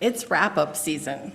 It's wrap-up season.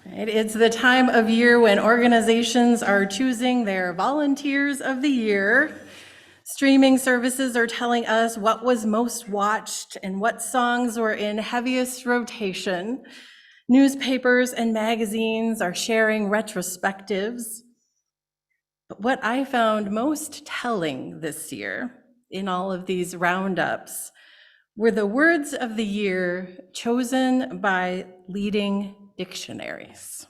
Right? It's the time of year when organizations are choosing their volunteers of the year. Streaming services are telling us what was most watched and what songs were in heaviest rotation. Newspapers and magazines are sharing retrospectives. But what I found most telling this year in all of these roundups were the words of the year chosen by leading dictionaries.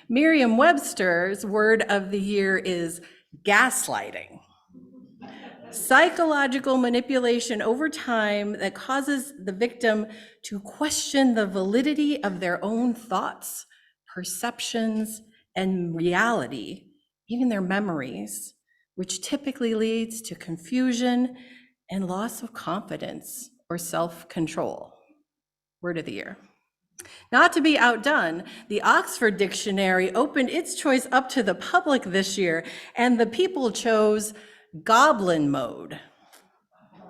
Merriam-Webster's word of the year is gaslighting. Psychological manipulation over time that causes the victim to question the validity of their own thoughts, perceptions, and reality, even their memories, which typically leads to confusion and loss of confidence or self-control. Word of the year. Not to be outdone, the Oxford Dictionary opened its choice up to the public this year, and the people chose goblin mode.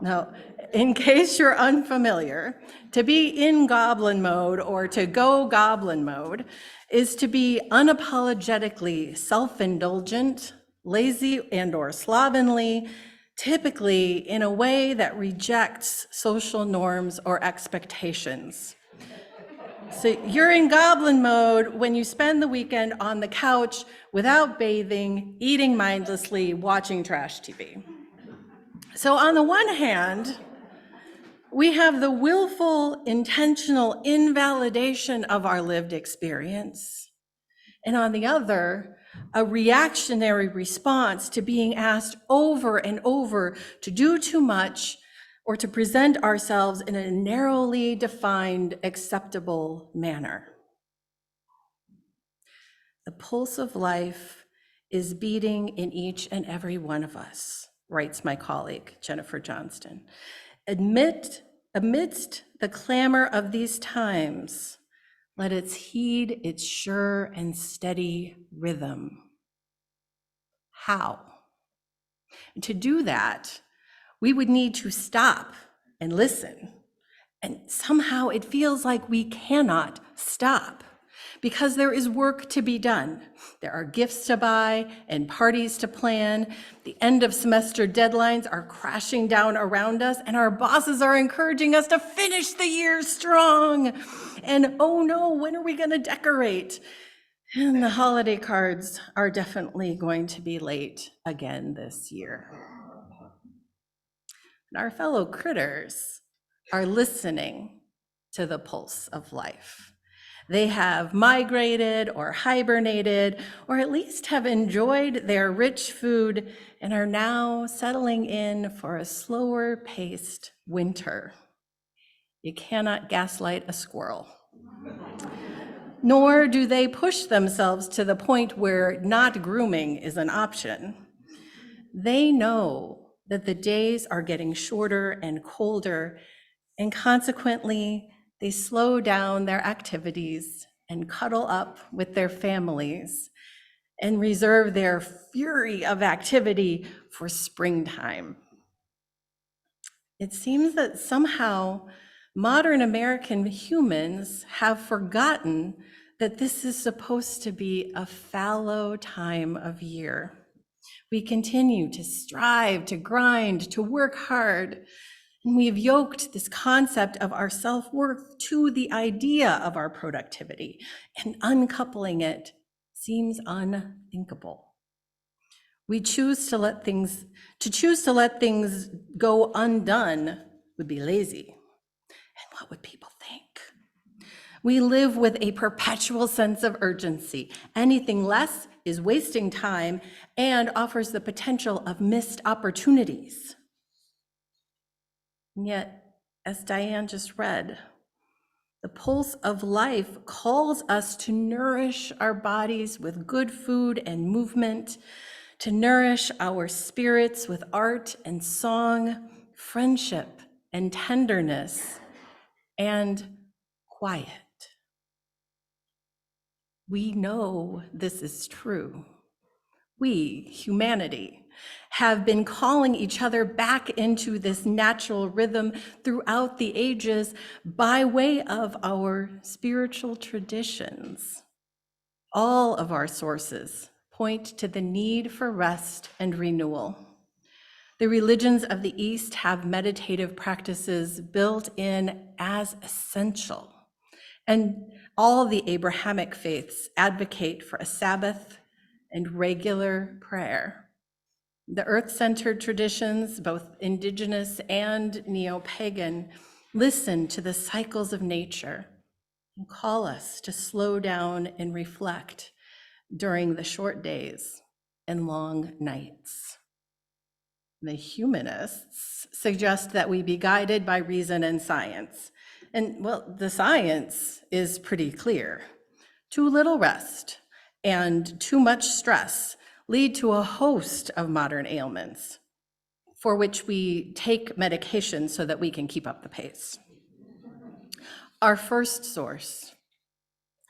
Now, in case you're unfamiliar, to be in goblin mode or to go goblin mode is to be unapologetically self-indulgent, lazy and/or slovenly, typically in a way that rejects social norms or expectations. So you're in goblin mode when you spend the weekend on the couch without bathing, eating mindlessly, watching trash TV. So on the one hand, we have the willful, intentional invalidation of our lived experience. And on the other, a reactionary response to being asked over and over to do too much or to present ourselves in a narrowly defined, acceptable manner. The pulse of life is beating in each and every one of us, writes my colleague, Jennifer Johnston. Amidst the clamor of these times, let it heed its sure and steady rhythm. How? And to do that, we would need to stop and listen. And somehow it feels like we cannot stop because there is work to be done. There are gifts to buy and parties to plan. The end of semester deadlines are crashing down around us, and our bosses are encouraging us to finish the year strong. And oh no, when are we going to decorate? And the holiday cards are definitely going to be late again this year. And our fellow critters are listening to the pulse of life. They have migrated or hibernated, or at least have enjoyed their rich food and are now settling in for a slower paced winter. You cannot gaslight a squirrel. Nor do they push themselves to the point where not grooming is an option. They know that the days are getting shorter and colder, and consequently, they slow down their activities and cuddle up with their families and reserve their fury of activity for springtime. It seems that somehow modern American humans have forgotten that this is supposed to be a fallow time of year. We continue to strive, to grind, to work hard. And we've yoked this concept of our self-worth to the idea of our productivity, and uncoupling it seems unthinkable. We choose to let things go undone would be lazy. And what would people think? We live with a perpetual sense of urgency. Anything less is wasting time and offers the potential of missed opportunities. And yet, as Diane just read, the pulse of life calls us to nourish our bodies with good food and movement, to nourish our spirits with art and song, friendship and tenderness, and quiet. We know this is true. We, humanity, have been calling each other back into this natural rhythm throughout the ages by way of our spiritual traditions. All of our sources point to the need for rest and renewal. The religions of the East have meditative practices built in as essential. And all the Abrahamic faiths advocate for a Sabbath and regular prayer. The earth-centered traditions, both indigenous and neo-pagan, listen to the cycles of nature and call us to slow down and reflect during the short days and long nights. The humanists suggest that we be guided by reason and science. And well, the science is pretty clear. Too little rest and too much stress lead to a host of modern ailments for which we take medication so that we can keep up the pace. Our first source,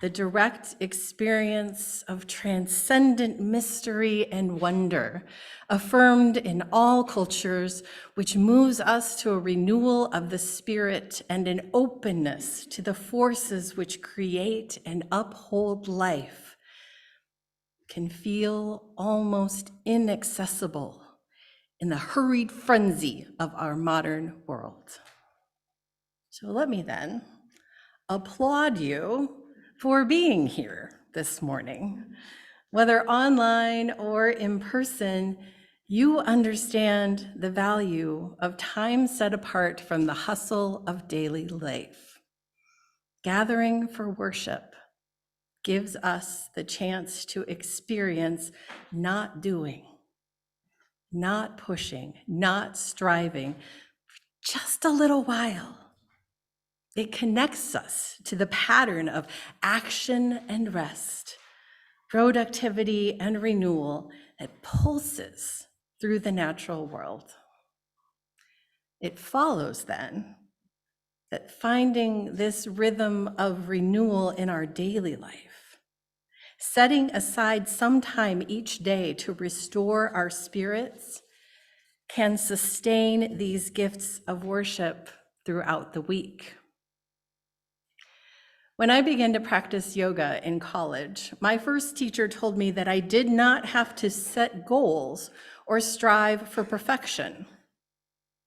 the direct experience of transcendent mystery and wonder, affirmed in all cultures, which moves us to a renewal of the spirit and an openness to the forces which create and uphold life, can feel almost inaccessible in the hurried frenzy of our modern world. So let me then applaud you for being here this morning. Whether online or in person, you understand the value of time set apart from the hustle of daily life. Gathering for worship gives us the chance to experience not doing, not pushing, not striving, for just a little while. It connects us to the pattern of action and rest, productivity and renewal that pulses through the natural world. It follows then that finding this rhythm of renewal in our daily life, setting aside some time each day to restore our spirits, can sustain these gifts of worship throughout the week. When I began to practice yoga in college, my first teacher told me that I did not have to set goals or strive for perfection.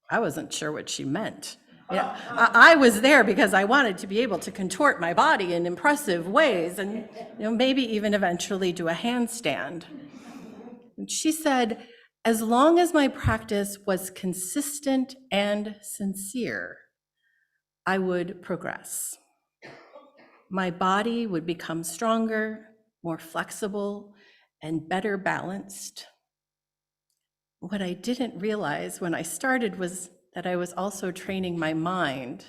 I wasn't sure what she meant. I was there because I wanted to be able to contort my body in impressive ways and maybe even eventually do a handstand. And she said, as long as my practice was consistent and sincere, I would progress. My body would become stronger, more flexible, and better balanced. What I didn't realize when I started was that I was also training my mind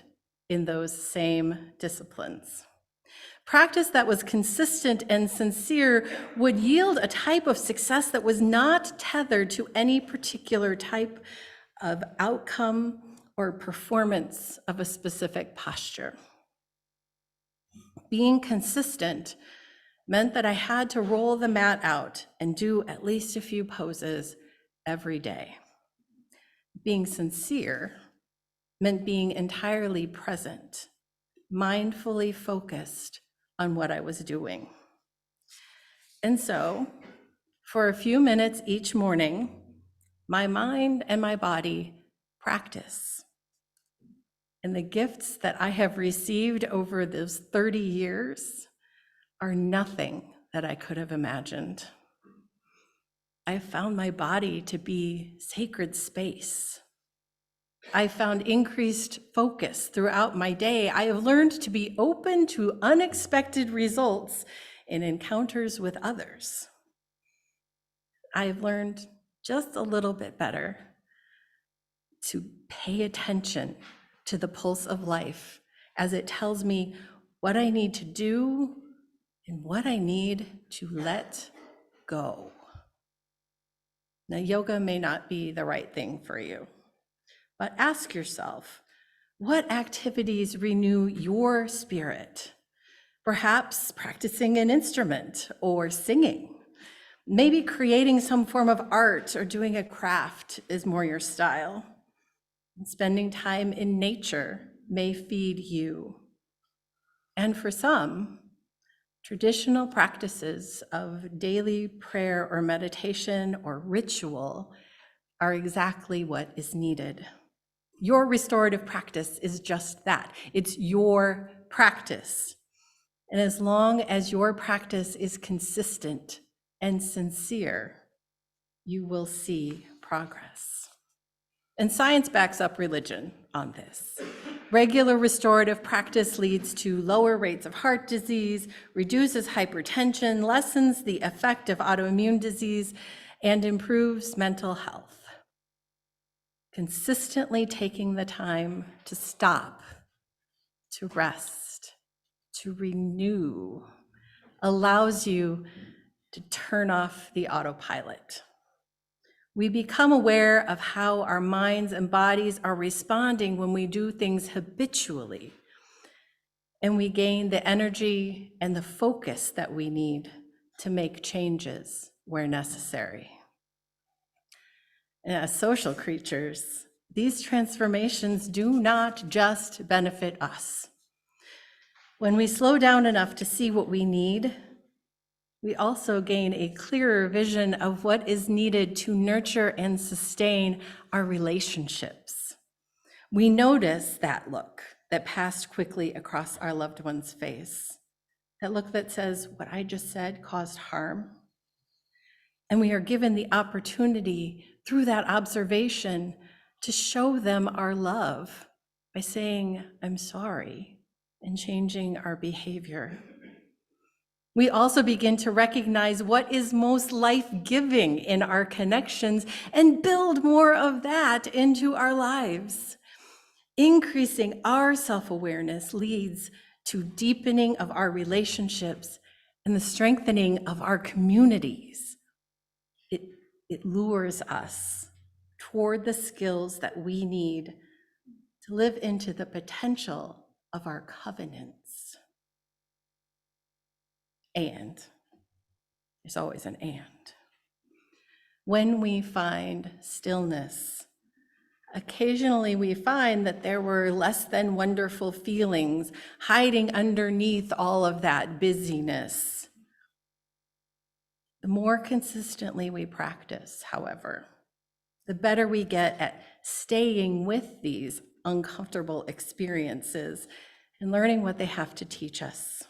in those same disciplines. Practice that was consistent and sincere would yield a type of success that was not tethered to any particular type of outcome or performance of a specific posture. Being consistent meant that I had to roll the mat out and do at least a few poses every day. Being sincere meant being entirely present, mindfully focused on what I was doing. And so, for a few minutes each morning, my mind and my body practice. And the gifts that I have received over those 30 years are nothing that I could have imagined. I found my body to be sacred space. I found increased focus throughout my day. I have learned to be open to unexpected results in encounters with others. I have learned just a little bit better to pay attention to the pulse of life as it tells me what I need to do and what I need to let go. Now, yoga may not be the right thing for you, but ask yourself, what activities renew your spirit? Perhaps practicing an instrument or singing, Maybe creating some form of art or doing a craft is more your style. And spending time in nature may feed you. And for some, traditional practices of daily prayer or meditation or ritual are exactly what is needed. Your restorative practice is just that. It's your practice. And as long as your practice is consistent and sincere, you will see progress. And science backs up religion on this. Regular restorative practice leads to lower rates of heart disease, reduces hypertension, lessens the effect of autoimmune disease, and improves mental health. Consistently taking the time to stop, to rest, to renew, allows you to turn off the autopilot. We become aware of how our minds and bodies are responding when we do things habitually, and we gain the energy and the focus that we need to make changes where necessary. And as social creatures, these transformations do not just benefit us. When we slow down enough to see what we need, we also gain a clearer vision of what is needed to nurture and sustain our relationships. We notice that look that passed quickly across our loved one's face, that look that says, what I just said caused harm. And we are given the opportunity through that observation to show them our love by saying, I'm sorry, and changing our behavior. We also begin to recognize what is most life-giving in our connections and build more of that into our lives. Increasing our self-awareness leads to deepening of our relationships and the strengthening of our communities. It lures us toward the skills that we need to live into the potential of our covenants. And there's always an and. When we find stillness, occasionally we find that there were less than wonderful feelings hiding underneath all of that busyness. The more consistently we practice, however, the better we get at staying with these uncomfortable experiences and learning what they have to teach us.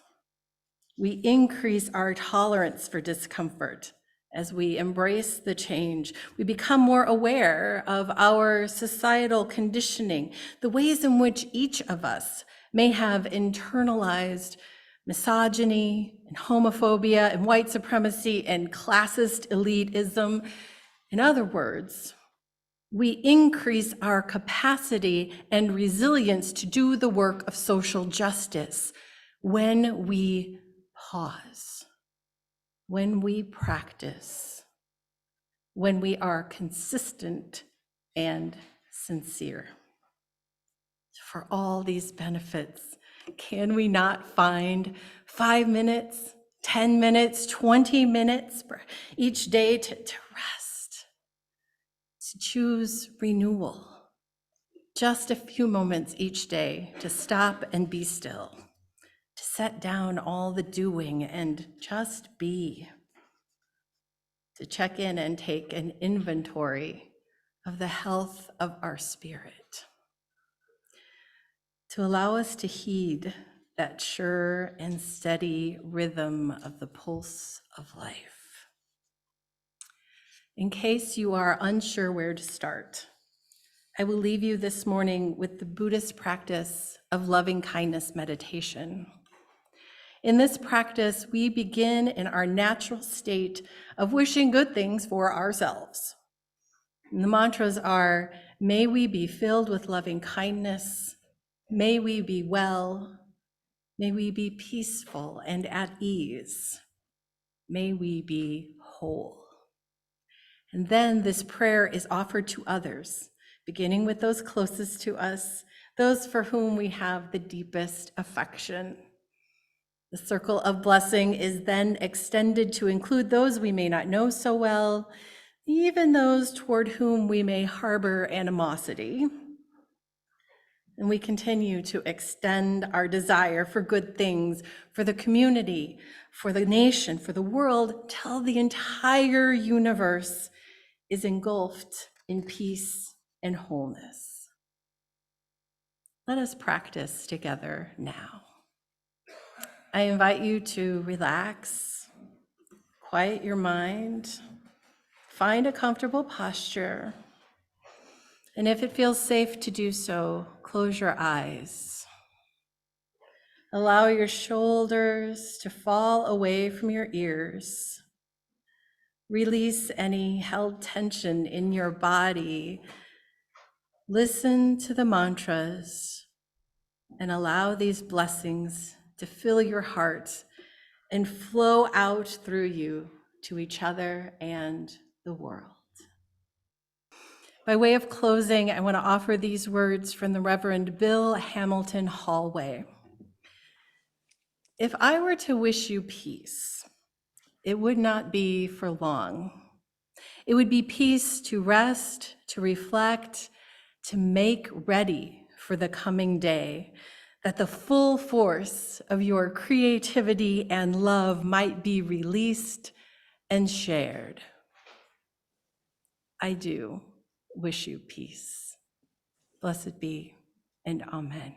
We increase our tolerance for discomfort as we embrace the change. We become more aware of our societal conditioning, the ways in which each of us may have internalized misogyny and homophobia and white supremacy and classist elitism. In other words, we increase our capacity and resilience to do the work of social justice when we pause, when we practice, when we are consistent and sincere. For all these benefits, can we not find 5 minutes, 10 minutes, 20 minutes each day to rest, to choose renewal? Just a few moments each day to stop and be still, to set down all the doing and just be, to check in and take an inventory of the health of our spirit, to allow us to heed that sure and steady rhythm of the pulse of life. In case you are unsure where to start, I will leave you this morning with the Buddhist practice of loving kindness meditation. In this practice, we begin in our natural state of wishing good things for ourselves. And the mantras are, may we be filled with loving kindness, may we be well, may we be peaceful and at ease, may we be whole. And then this prayer is offered to others, beginning with those closest to us, those for whom we have the deepest affection. The circle of blessing is then extended to include those we may not know so well, even those toward whom we may harbor animosity. And we continue to extend our desire for good things, for the community, for the nation, for the world, till the entire universe is engulfed in peace and wholeness. Let us practice together now. I invite you to relax, quiet your mind, find a comfortable posture, and if it feels safe to do so, close your eyes. Allow your shoulders to fall away from your ears. Release any held tension in your body. Listen to the mantras and allow these blessings to fill your heart and flow out through you to each other and the world. By way of closing, I want to offer these words from the Reverend Bill Hamilton Hallway. If I were to wish you peace, it would not be for long. It would be peace to rest, to reflect, to make ready for the coming day, that the full force of your creativity and love might be released and shared. I do wish you peace. Blessed be, and amen.